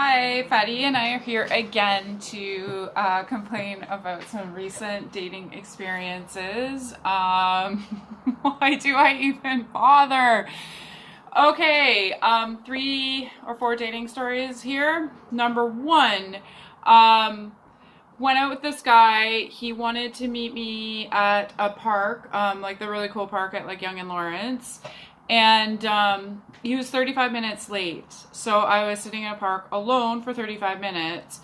Hi, Fatty and I are here again to complain about some recent dating experiences. Why do I even bother? Okay, three or four dating stories here. Number one, um, went out with this guy. He wanted to meet me at a park, like the really cool park at like Yonge and Lawrence. And he was 35 minutes late. So I was sitting in a park alone for 35 minutes.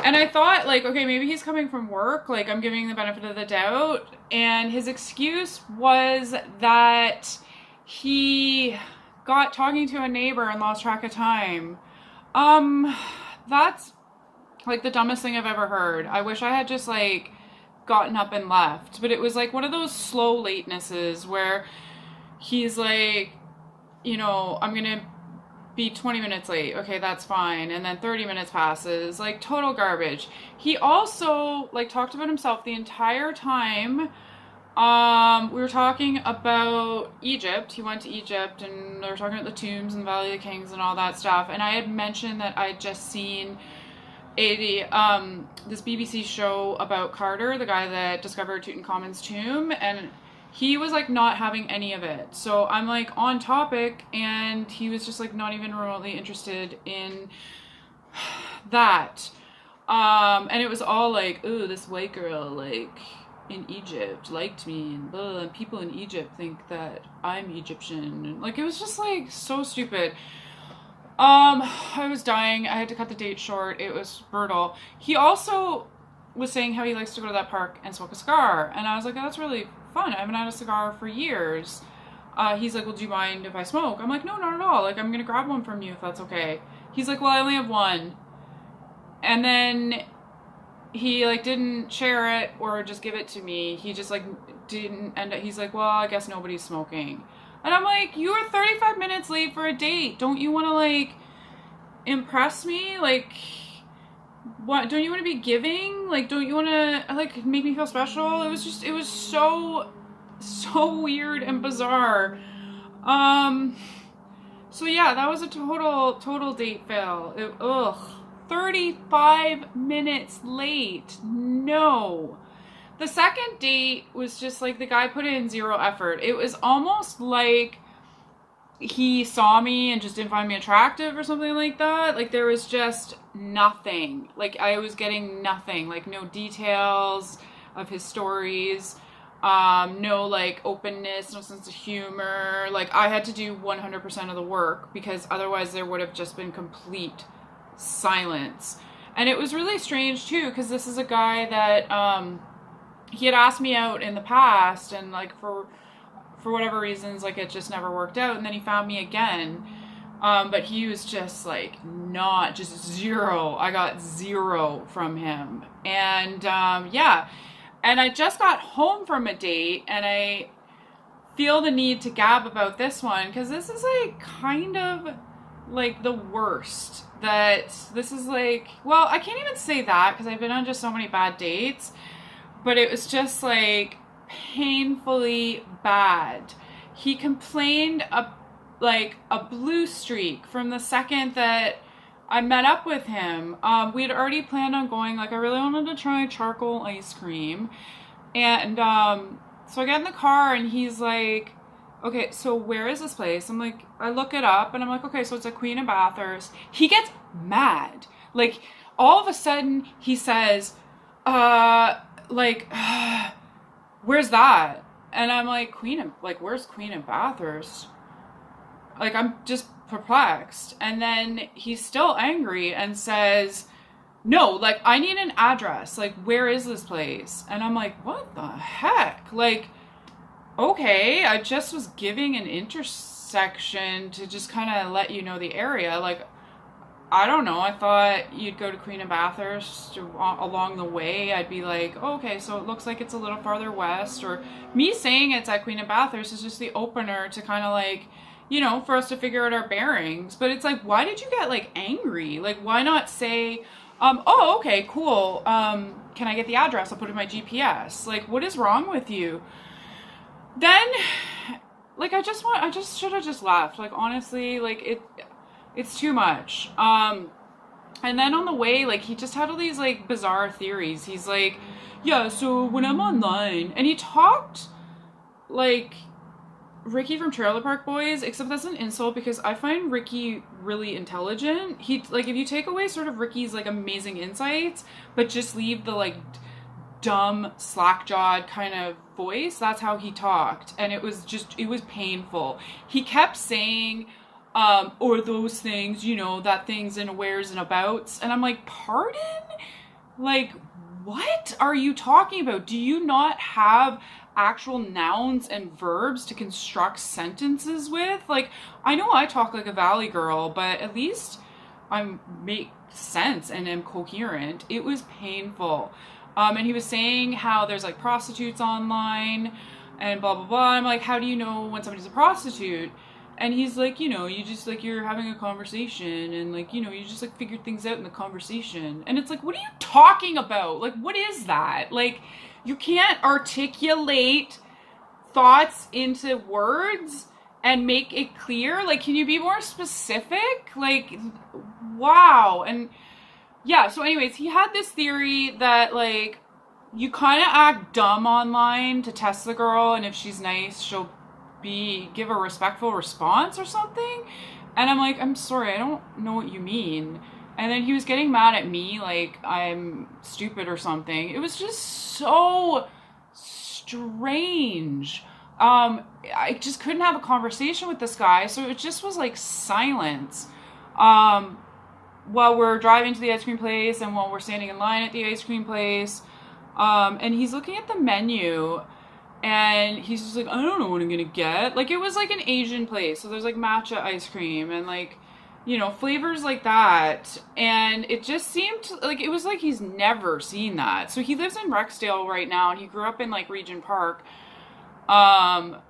And I thought, like, okay, maybe he's coming from work. Like, I'm giving the benefit of the doubt. And his excuse was that he got talking to a neighbor and lost track of time. Um, that's like the dumbest thing I've ever heard. I wish I had just like gotten up and left. But it was like one of those slow latenesses where he's like, I'm gonna be 20 minutes late. Okay, that's fine. And then 30 minutes passes. Like total garbage. He also like talked about himself the entire time. We were talking about Egypt. He went to Egypt and they were talking about the tombs and the Valley of the Kings and all that stuff. And I had mentioned that I'd just seen this BBC show about Carter, the guy that discovered Tutankhamun's tomb, and he was like not having any of it. So I'm like on topic, and he was just like not even remotely interested in that. And it was all like, ooh, this white girl like in Egypt liked me, and blah, and people in Egypt think that I'm Egyptian, and like it was just like so stupid. I was dying. I had to cut the date short. It was brutal. He also was saying how he likes to go to that park and smoke a cigar. And I was like, oh, that's really fun. I haven't had a cigar for years. He's like, well, do you mind if I smoke? I'm like, no, not at all. Like, I'm going to grab one from you if that's okay. He's like, well, I only have one. And then he like didn't share it or just give it to me. He just like didn't end up, he's like, well, I guess nobody's smoking. And I'm like, you are 35 minutes late for a date. Don't you want to like impress me? Like, what? Don't you want to be giving? Like, don't you want to like make me feel special? It was so weird and bizarre. So yeah, that was a total date fail. Ugh. 35 minutes late. No. The second date was just like the guy put in zero effort. It was almost like he saw me and just didn't find me attractive or something like that. Like there was just nothing. Like I was getting nothing. Like no details of his stories. No like openness, no sense of humor. Like I had to do 100% of the work because otherwise there would have just been complete silence. And it was really strange too because this is a guy that he had asked me out in the past, and like for whatever reasons, like it just never worked out. And then he found me again, but he was just like not just zero. I got zero from him, and yeah. And I just got home from a date, and I feel the need to gab about this one because this is like kind of like the worst. That this is like, well, I can't even say that because I've been on just so many bad dates. But it was just like painfully bad. He complained like a blue streak from the second that I met up with him. We had already planned on going, like I really wanted to try charcoal ice cream. And so I get in the car and he's like, okay, so where is this place? I'm like, I look it up and I'm like, okay, so it's at Queen of Bathurst. He gets mad. Like all of a sudden he says, like, where's that? And I'm like, where's Queen and Bathurst? Like, I'm just perplexed. And then he's still angry and says, no, like, I need an address. Like, where is this place? And I'm like, what the heck? Like, okay, I just was giving an intersection to just kind of let you know the area. Like, I don't know. I thought you'd go to Queen of Bathurst along the way. I'd be like, oh, okay, so it looks like it's a little farther west. Or me saying it's at Queen of Bathurst is just the opener to kind of like, for us to figure out our bearings. But it's like, why did you get like angry? Like, why not say, oh, okay, cool. Can I get the address? I'll put it in my GPS. Like, what is wrong with you? Then, like, I just should have just left. Like, honestly, like, it's too much. And then on the way, like, he just had all these, like, bizarre theories. He's like, yeah, so when I'm online, and he talked like Ricky from Trailer Park Boys, except that's an insult because I find Ricky really intelligent. He, like, if you take away sort of Ricky's, like, amazing insights, but just leave the, like, dumb, slack-jawed kind of voice, that's how he talked. And it was painful. He kept saying, or those things, you know, that things and wheres and abouts. And I'm like, pardon? Like, what are you talking about? Do you not have actual nouns and verbs to construct sentences with? Like, I know I talk like a valley girl, but at least I make sense and am coherent. It was painful. And he was saying how there's like prostitutes online and blah, blah, blah. I'm like, how do you know when somebody's a prostitute? And he's like, you know, you just, like, you're having a conversation and, like, you know, you just, like, figure things out in the conversation. And it's like, what are you talking about? Like, what is that? Like, you can't articulate thoughts into words and make it clear. Like, can you be more specific? Like, wow. And yeah, so anyways, he had this theory that, like, you kind of act dumb online to test the girl, and if she's nice, she'll give a respectful response or something. And I'm like, I'm sorry, I don't know what you mean. And then he was getting mad at me like I'm stupid or something. It was just so strange. I just couldn't have a conversation with this guy, so it just was like silence. While we're driving to the ice cream place and while we're standing in line at the ice cream place, and he's looking at the menu. And he's just like, I don't know what I'm gonna get. Like, it was like an Asian place, so there's like matcha ice cream and, like, you know, flavors like that. And it just seemed like it was like he's never seen that. So he lives in Rexdale right now, and he grew up in, like, Regent Park. I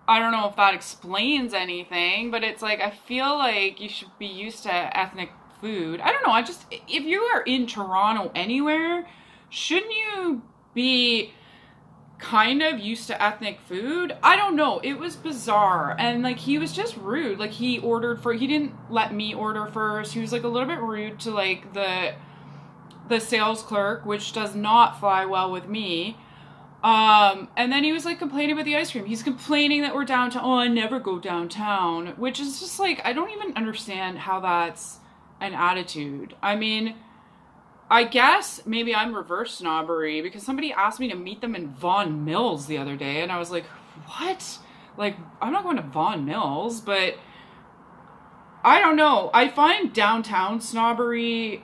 don't know if that explains anything, but it's like, I feel like you should be used to ethnic food. I don't know, if you are in Toronto anywhere, shouldn't you be kind of used to ethnic food? I don't know. It was bizarre. And, like, he was just rude. Like, he didn't let me order first. He was, like, a little bit rude to, like, the sales clerk, which does not fly well with me. And then he was, like, complaining about the ice cream. He's complaining that we're downtown. Oh, I never go downtown. Which is just, like, I don't even understand how that's an attitude. I mean, I guess maybe I'm reverse snobbery because somebody asked me to meet them in Vaughan Mills the other day, and I was like, what? Like, I'm not going to Vaughan Mills, but I don't know. I find downtown snobbery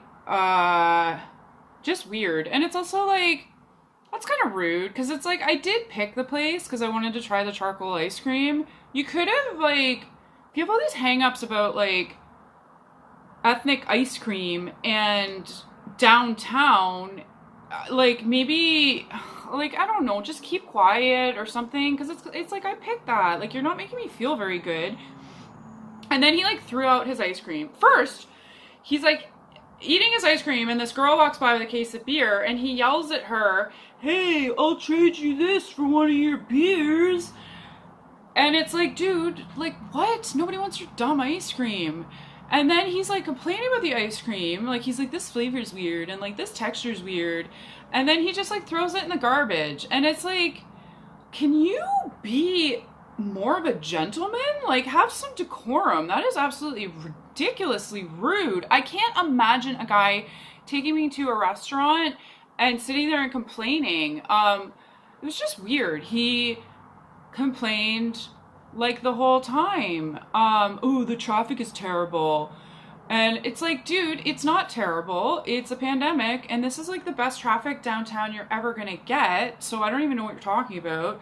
just weird. And it's also like, that's kind of rude because it's like, I did pick the place because I wanted to try the charcoal ice cream. You could have, like, if you have all these hang-ups about, like, ethnic ice cream and downtown, like, maybe, like, I don't know, just keep quiet or something, because it's like, I picked that. Like, you're not making me feel very good. And then he, like, threw out his ice cream. First, he's, like, eating his ice cream, and this girl walks by with a case of beer, and he yells at her, hey, I'll trade you this for one of your beers. And it's like, dude, like, what? Nobody wants your dumb ice cream. And then he's, like, complaining about the ice cream. Like, he's like, this flavor's weird, and, like, this texture's weird. And then he just, like, throws it in the garbage. And it's like, can you be more of a gentleman? Like, have some decorum. That is absolutely ridiculously rude. I can't imagine a guy taking me to a restaurant and sitting there and complaining. It was just weird. He complained, like, the whole time. Oh, the traffic is terrible. And it's like, dude, it's not terrible. It's a pandemic, and this is, like, the best traffic downtown you're ever gonna get, so I don't even know what you're talking about.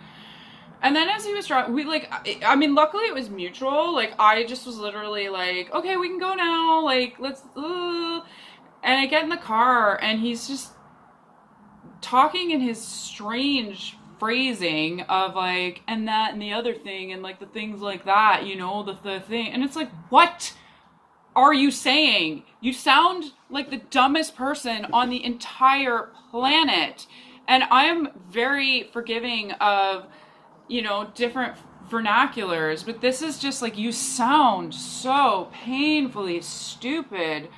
And then as he was driving, I mean, luckily it was mutual. Like, I just was literally like, okay, we can go now. Like, let's, and I get in the car, and he's just talking in his strange phrasing of, like, and that and the other thing, and, like, the things like that, you know, the thing. And it's like, what are you saying? You sound like the dumbest person on the entire planet. And I'm very forgiving of, you know, different vernaculars, but this is just like, you sound so painfully stupid.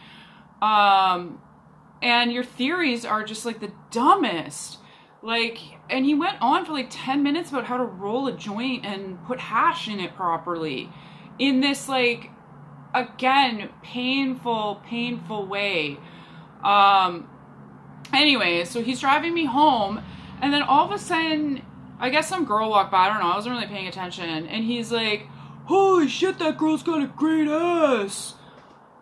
And your theories are just like the dumbest. Like, and he went on for like 10 minutes about how to roll a joint and put hash in it properly in this, like, again, painful way. Anyway, so he's driving me home, and then all of a sudden, I guess some girl walked by, I don't know, I wasn't really paying attention, and he's like, holy shit, that girl's got a great ass.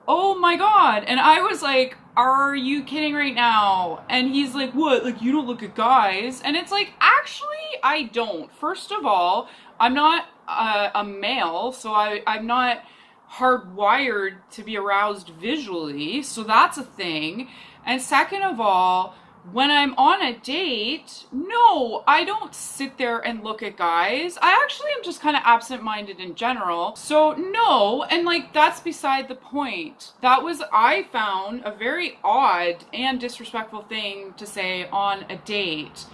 Oh my god. And I was like, are you kidding right now? And he's like, what? Like, you don't look at guys? And it's like, actually, I don't. First of all, I'm not a male, so I'm not hardwired to be aroused visually, so that's a thing. And second of all, when I'm on a date, no, I don't sit there and look at guys. I actually am just kind of absent-minded in general. So no, and like, that's beside the point. That was, I found, a very odd and disrespectful thing to say on a date.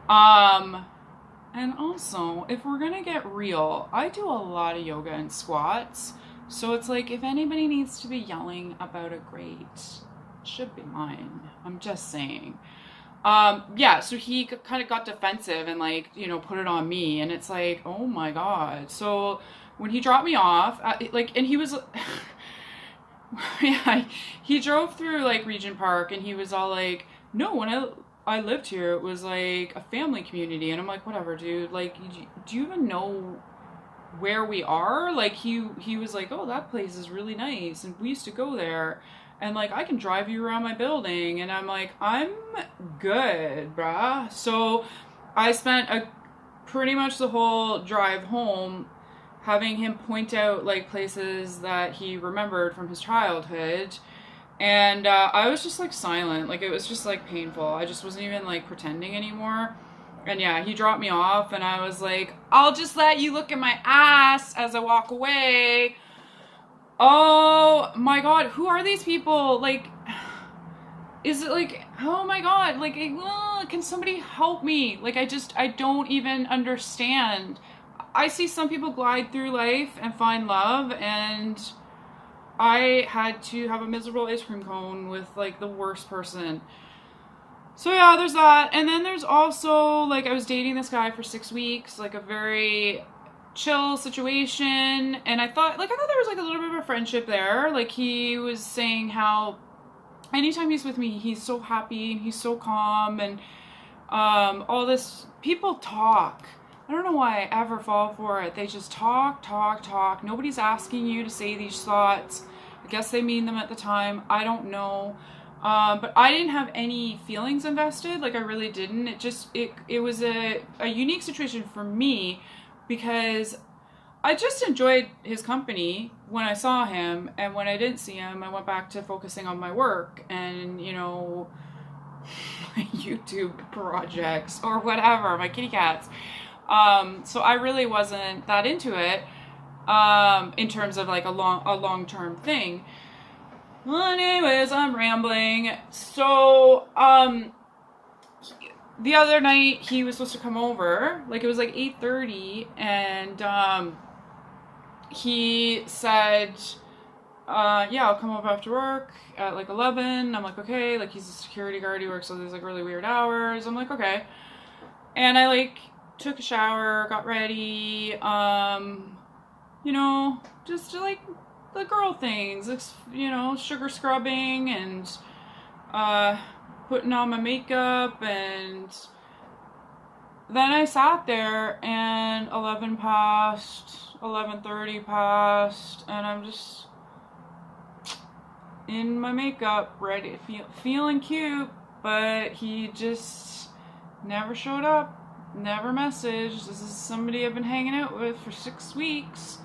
And also, if we're gonna get real, I do a lot of yoga and squats. So it's like, if anybody needs to be yelling about a grade, it should be mine. I'm just saying. Yeah, so he kind of got defensive and, like, you know, put it on me, and it's like, oh my god. So when he dropped me off, like, and he was, yeah, he drove through, like, Regent Park, and he was all like, no, when I lived here, it was like a family community, and I'm like, whatever, dude, like, do you even know where we are? Like, he was like, oh, that place is really nice, and we used to go there. And, like, I can drive you around my building. And I'm like, I'm good, bruh. So I spent pretty much the whole drive home having him point out, like, places that he remembered from his childhood. And I was just, like, silent. Like, it was just, like, painful. I just wasn't even, like, pretending anymore. And yeah, he dropped me off. And I was like, I'll just let you look at my ass as I walk away. Oh my god, who are these people? Like, is it like, oh my god, like, can somebody help me? Like, I don't even understand. I see some people glide through life and find love, and I had to have a miserable ice cream cone with, like, the worst person. So yeah, there's that. And then there's also, like, I was dating this guy for 6 weeks, like, a very chill situation, and I thought there was, like, a little bit of a friendship there. Like, he was saying how anytime he's with me, he's so happy and he's so calm, and all this. People talk. I don't know why I ever fall for it. They just talk. Nobody's asking you to say these thoughts. I guess they mean them at the time. I don't know. But I didn't have any feelings invested. Like, I really didn't. It was a unique situation for me, because I just enjoyed his company when I saw him, and when I didn't see him, I went back to focusing on my work and, you know, my YouTube projects or whatever, my kitty cats. So I really wasn't that into it, in terms of, like, a long-term thing. Well, anyways, I'm rambling. So, the other night, he was supposed to come over. Like, it was like 8:30, and he said, yeah, I'll come over after work at, like, 11. I'm like, okay. Like, he's a security guard. He works all these, like, really weird hours. I'm like, okay. And I, like, took a shower, got ready, you know, just, like, the girl things, you know, sugar scrubbing and, putting on my makeup, and then I sat there, and 11 passed, 11:30 passed, and I'm just in my makeup, ready, feeling cute, but he just never showed up, never messaged. This is somebody I've been hanging out with for 6 weeks.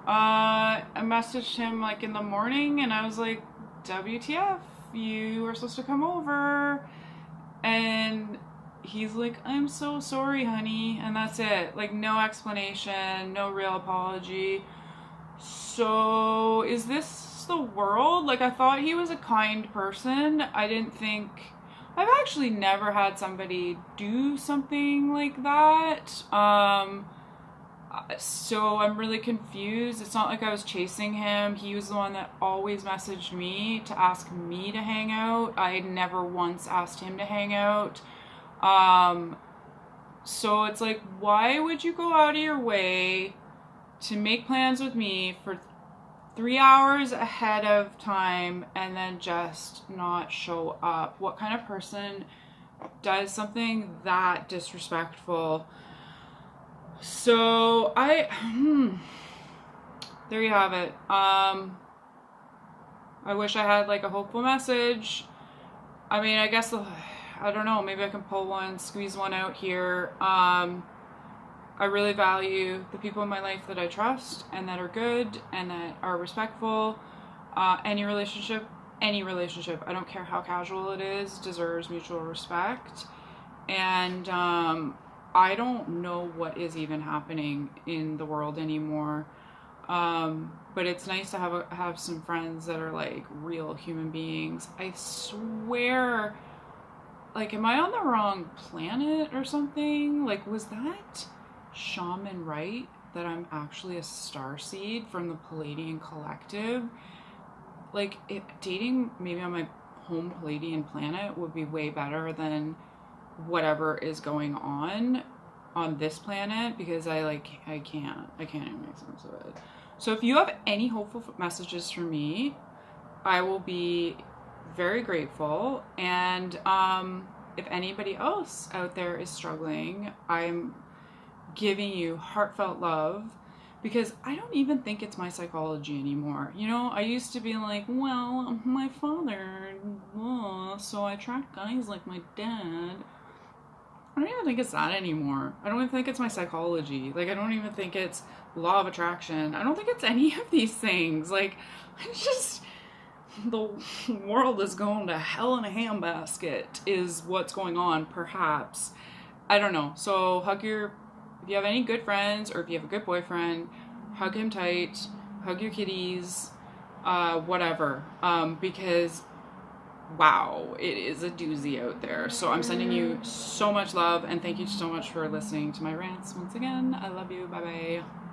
I messaged him, like, in the morning, and I was like, WTF? You were supposed to come over. And he's like, I'm so sorry, honey. And that's it. Like, no explanation, no real apology. So, is this the world? Like, I thought he was a kind person. I've actually never had somebody do something like that. So I'm really confused. It's not like I was chasing him. He was the one that always messaged me to ask me to hang out. I never once asked him to hang out. So it's like, why would you go out of your way to make plans with me for 3 hours ahead of time and then just not show up? What kind of person does something that disrespectful? So there you have it. I wish I had like a hopeful message. I mean, I guess I don't know. Maybe I can pull one, squeeze one out here. I really value the people in my life that I trust and that are good and that are respectful. Any relationship, I don't care how casual it is, deserves mutual respect. And I don't know what is even happening in the world anymore. But it's nice to have some friends that are like real human beings. I swear, like, am I on the wrong planet or something? Like, was that shaman right that I'm actually a starseed from the Palladian Collective? Like, dating maybe on my home Palladian planet would be way better than whatever is going on this planet, because I can't even make sense of it. So if you have any hopeful messages for me, I will be very grateful. And if anybody else out there is struggling, I'm giving you heartfelt love, because I don't even think it's my psychology anymore. You know, I used to be like, well, my father, so I attract guys like my dad. I don't even think it's that anymore. I don't even think it's my psychology. Like, I don't even think it's law of attraction. I don't think it's any of these things. Like, it's just, the world is going to hell in a handbasket is what's going on, perhaps. I don't know. So if you have any good friends, or if you have a good boyfriend, hug him tight, hug your kitties, whatever. Because wow, it is a doozy out there. So I'm sending you so much love, and thank you so much for listening to my rants once again. I love you. Bye bye.